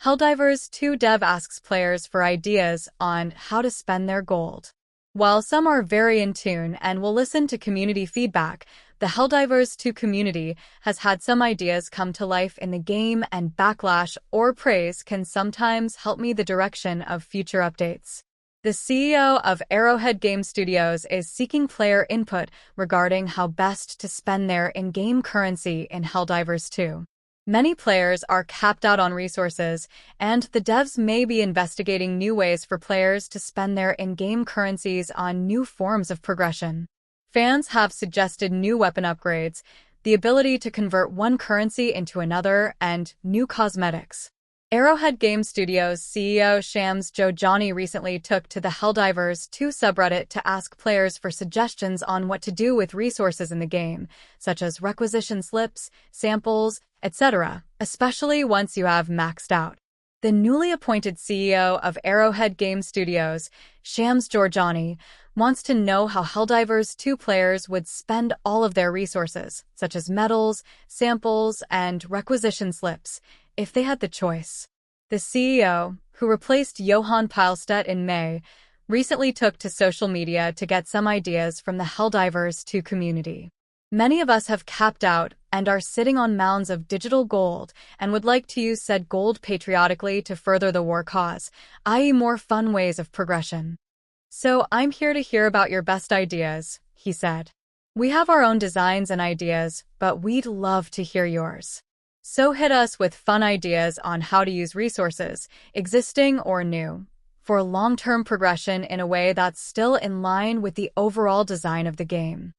Helldivers 2 dev asks players for ideas on how to spend their gold. While some are very in tune and will listen to community feedback, the Helldivers 2 community has had some ideas come to life in the game, and backlash or praise can sometimes help me the direction of future updates. The CEO of Arrowhead Game Studios is seeking player input regarding how best to spend their in-game currency in Helldivers 2. Many players are capped out on resources, and the devs may be investigating new ways for players to spend their in-game currencies on new forms of progression. Fans have suggested new weapon upgrades, the ability to convert one currency into another, and new cosmetics. Arrowhead Game Studios CEO Shams Jojani recently took to the Helldivers 2 subreddit to ask players for suggestions on what to do with resources in the game, such as requisition slips, samples, etc., especially once you have maxed out. The newly appointed CEO of Arrowhead Game Studios, Shams Jojani, wants to know how Helldivers 2 players would spend all of their resources, such as medals, samples, and requisition slips, if they had the choice. The CEO, who replaced Johan Pilestedt in May, recently took to social media to get some ideas from the Helldivers 2 community. Many of us have capped out and are sitting on mounds of digital gold and would like to use said gold patriotically to further the war cause, i.e. more fun ways of progression. So I'm here to hear about your best ideas, he said. We have our own designs and ideas, but we'd love to hear yours. So hit us with fun ideas on how to use resources, existing or new, for long-term progression in a way that's still in line with the overall design of the game.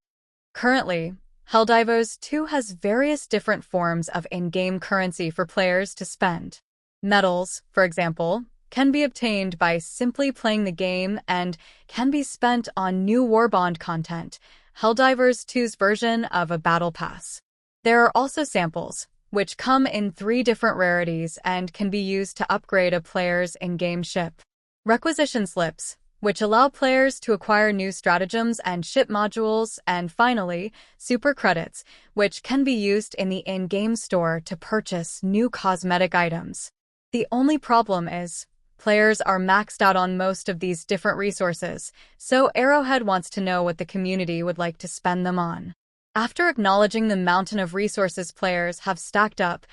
Currently, Helldivers 2 has various different forms of in-game currency for players to spend. Medals, for example, can be obtained by simply playing the game and can be spent on new Warbond content, Helldivers 2's version of a battle pass. There are also samples, which come in 3 different rarities and can be used to upgrade a player's in-game ship. Requisition slips, which allow players to acquire new stratagems and ship modules, and finally, super credits, which can be used in the in-game store to purchase new cosmetic items. The only problem is, players are maxed out on most of these different resources, so Arrowhead wants to know what the community would like to spend them on. After acknowledging the mountain of resources players have stacked up,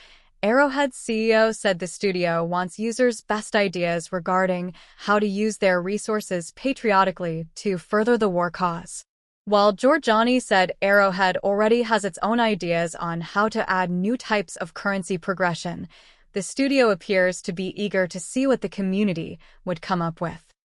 Arrowhead's CEO said the studio wants users' best ideas regarding how to use their resources patriotically to further the war cause. While Jojani said Arrowhead already has its own ideas on how to add new types of currency progression, the studio appears to be eager to see what the community would come up with.